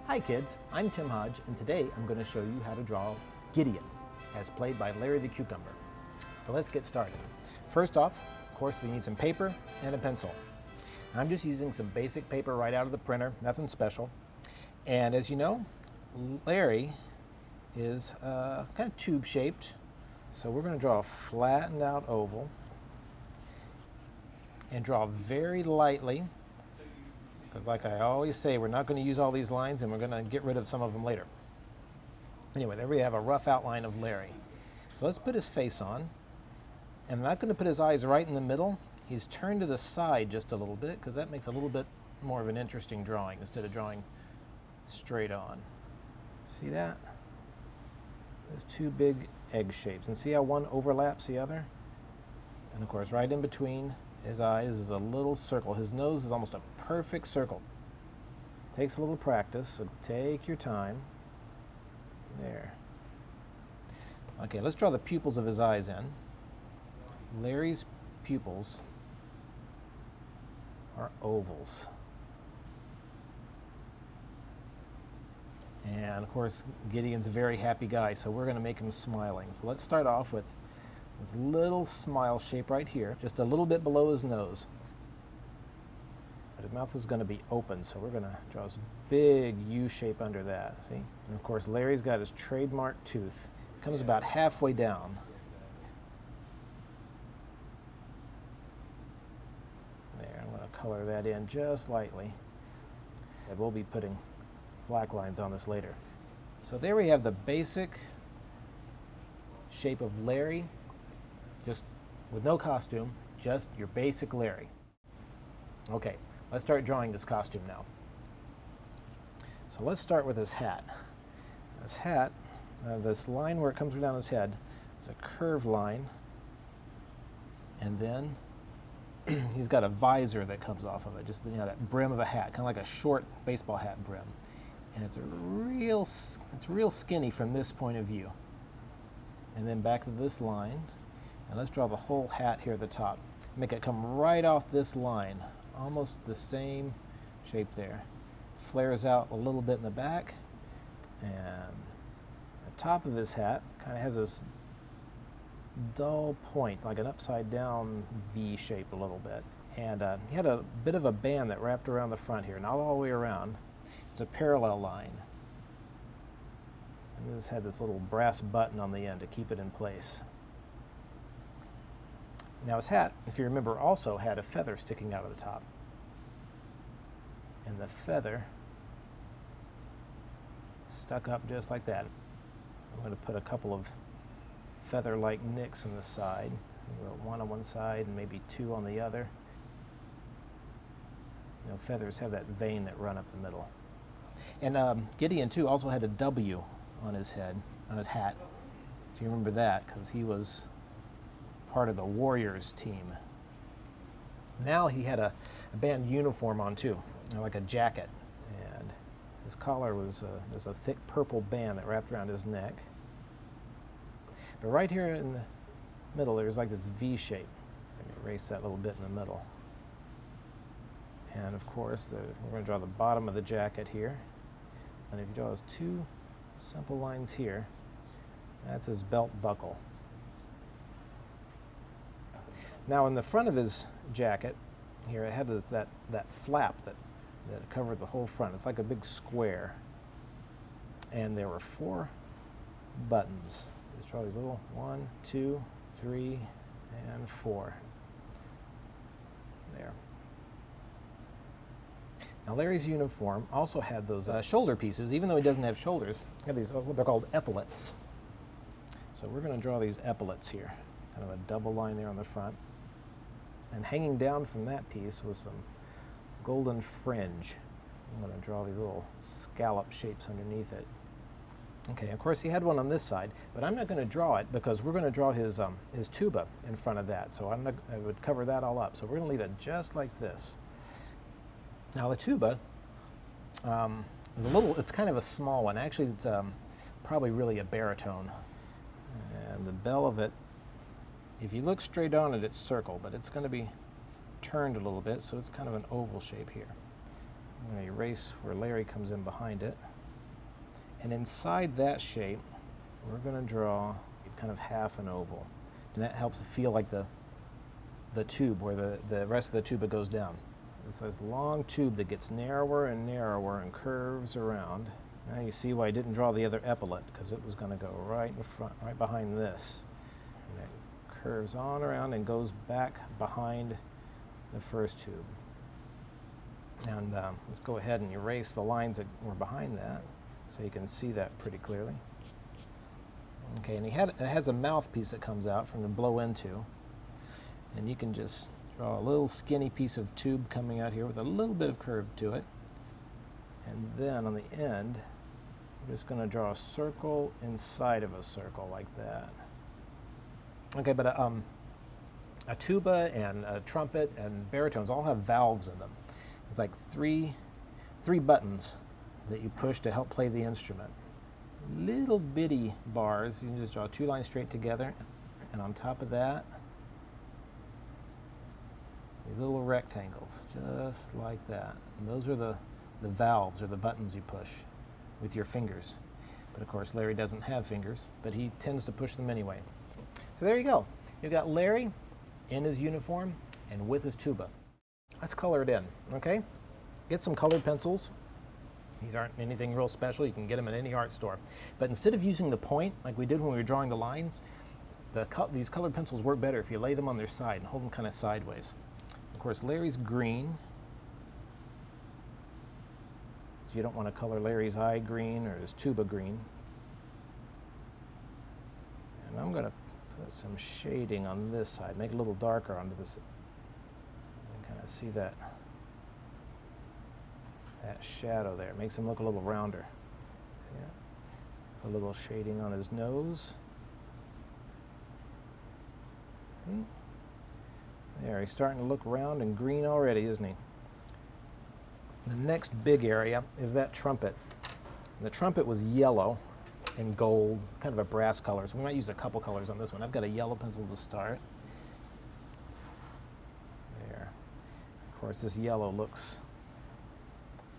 Hi kids, I'm Tim Hodge, and today I'm going to show you how to draw Gideon, as played by Larry the Cucumber. So let's get started. First off, of course, you need some paper and a pencil. I'm just using some basic paper right out of the printer, nothing special. And as you know, Larry is kind of tube-shaped, so we're going to draw a flattened out oval and draw very lightly, because like I always say, we're not going to use all these lines and we're going to get rid of some of them later. Anyway, there we have a rough outline of Larry. So let's put his face on. And I'm not going to put his eyes right in the middle. He's turned to the side just a little bit because that makes a little bit more of an interesting drawing instead of drawing straight on. See that? There's two big egg shapes. And see how one overlaps the other? And of course, right in between his eyes is a little circle. His nose is almost a perfect circle. Takes a little practice, so take your time. There. Okay, let's draw the pupils of his eyes in. Larry's pupils are ovals. And of course, Gideon's a very happy guy, so we're going to make him smiling. So let's start off with this little smile shape right here, just a little bit below his nose. But his mouth is going to be open, so we're going to draw this big U shape under that, see? And of course, Larry's got his trademark tooth. It comes about halfway down. There, I'm going to color that in just lightly. I will be putting black lines on this later. So there we have the basic shape of Larry, just with no costume, just your basic Larry. Okay, let's start drawing this costume now. So let's start with his hat. This hat, this line where it comes down his head is a curved line, and then he's got a visor that comes off of it, just that brim of a hat, kind of like a short baseball hat brim. And it's real skinny from this point of view. And then back to this line. And let's draw the whole hat here at the top. Make it come right off this line. Almost the same shape there. Flares out a little bit in the back. And the top of his hat kind of has this dull point, like an upside down V shape a little bit. And he had a bit of a band that wrapped around the front here, not all the way around. It's a parallel line. And this had this little brass button on the end to keep it in place. Now his hat, if you remember, also had a feather sticking out of the top. And the feather stuck up just like that. I'm going to put a couple of feather-like nicks on the side. One on one side and maybe two on the other. You know, feathers have that vein that run up the middle. And Gideon, too, also had a W on his head, on his hat, if you remember that, because he was part of the Warriors team. Now he had a band uniform on, too, like a jacket. And his collar was a thick purple band that wrapped around his neck. But right here in the middle, there's like this V shape. Let me erase that little bit in the middle. And of course, we're going to draw the bottom of the jacket here. And if you draw those two simple lines here, that's his belt buckle. Now in the front of his jacket, here it had that flap that covered the whole front. It's like a big square. And there were 4 buttons. Let's draw these little 1, 2, 3, and 4. There. Now Larry's uniform also had those shoulder pieces. Even though he doesn't have shoulders, he had these, they're called epaulets. So we're going to draw these epaulets here. Kind of a double line there on the front. And hanging down from that piece was some golden fringe. I'm going to draw these little scallop shapes underneath it. Okay, of course he had one on this side, but I'm not going to draw it because we're going to draw his tuba in front of that. So I would cover that all up. So we're going to leave it just like this. Now the tuba is it's kind of a small one. Actually, it's probably really a baritone. And the bell of it, if you look straight on it, it's circle, but it's going to be turned a little bit, so it's kind of an oval shape here. I'm going to erase where Larry comes in behind it. And inside that shape, we're going to draw kind of half an oval. And that helps feel like the tube where the rest of the tuba goes down. It's this long tube that gets narrower and narrower and curves around. Now you see why I didn't draw the other epaulet, because it was going to go right in front, right behind this. And it curves on around and goes back behind the first tube. And let's go ahead and erase the lines that were behind that so you can see that pretty clearly. Okay, and it has a mouthpiece that comes out from the blow into. And you can just draw a little skinny piece of tube coming out here with a little bit of curve to it. And then on the end, we're just going to draw a circle inside of a circle like that. Okay, but a tuba and a trumpet and baritones all have valves in them. It's like three buttons that you push to help play the instrument. Little bitty bars. You can just draw 2 lines straight together, and on top of that, these little rectangles, just like that. And those are the valves, or the buttons you push with your fingers. But of course, Larry doesn't have fingers, but he tends to push them anyway. So there you go. You've got Larry in his uniform and with his tuba. Let's color it in, okay? Get some colored pencils. These aren't anything real special. You can get them at any art store. But instead of using the point, like we did when we were drawing the lines, these colored pencils work better if you lay them on their side and hold them kind of sideways. Of course, Larry's green. So you don't want to color Larry's eye green or his tuba green. And I'm going to put some shading on this side, make it a little darker onto this. You can kind of see that shadow there. It makes him look a little rounder. See that? Put a little shading on his nose. See? There, he's starting to look round and green already, isn't he? The next big area is that trumpet. And the trumpet was yellow and gold. It's kind of a brass color, so we might use a couple colors on this one. I've got a yellow pencil to start. There. Of course, this yellow looks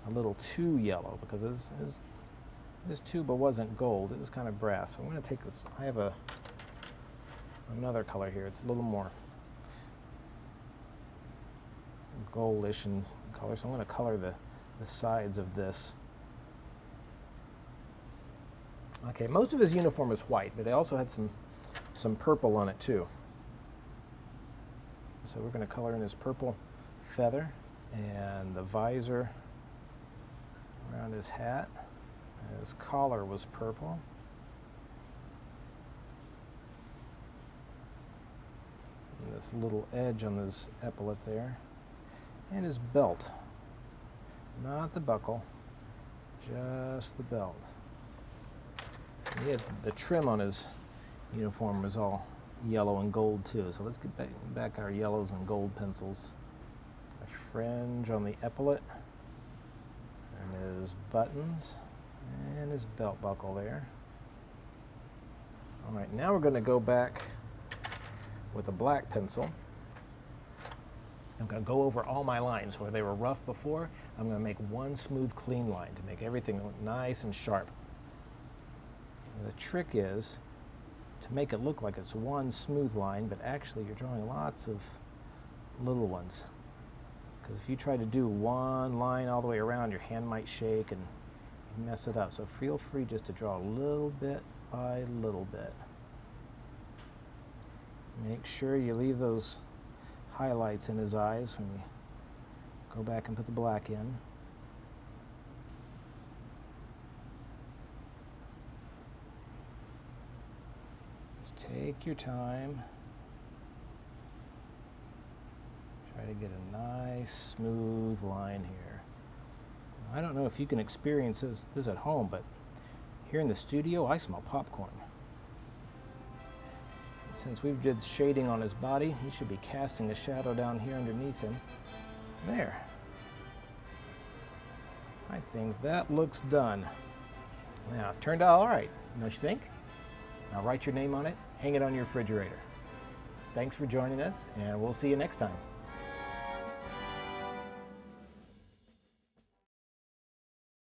a little too yellow because his tuba wasn't gold. It was kind of brass. So I'm going to take this. I have another color here. It's a little more goldish in color, so I'm going to color the sides of this. Okay, most of his uniform is white, but it also had some purple on it too. So we're going to color in his purple feather and the visor around his hat. His collar was purple. And this little edge on his epaulet there. And his belt. Not the buckle, just the belt. He had the trim on his uniform was all yellow and gold too. So let's get back our yellows and gold pencils. A fringe on the epaulet. And his buttons. And his belt buckle there. All right, now we're going to go back with a black pencil. I'm going to go over all my lines where they were rough before. I'm going to make one smooth, clean line to make everything look nice and sharp. And the trick is to make it look like it's one smooth line, but actually you're drawing lots of little ones. Because if you try to do one line all the way around, your hand might shake and mess it up. So feel free just to draw a little bit by little bit. Make sure you leave those highlights in his eyes when we go back and put the black in. Just take your time. Try to get a nice smooth line here. I don't know if you can experience this at home, but here in the studio I smell popcorn. Since we've did shading on his body, he should be casting a shadow down here underneath him. There. I think that looks done. Now, it turned out all right, don't you think? Now write your name on it, hang it on your refrigerator. Thanks for joining us, and we'll see you next time.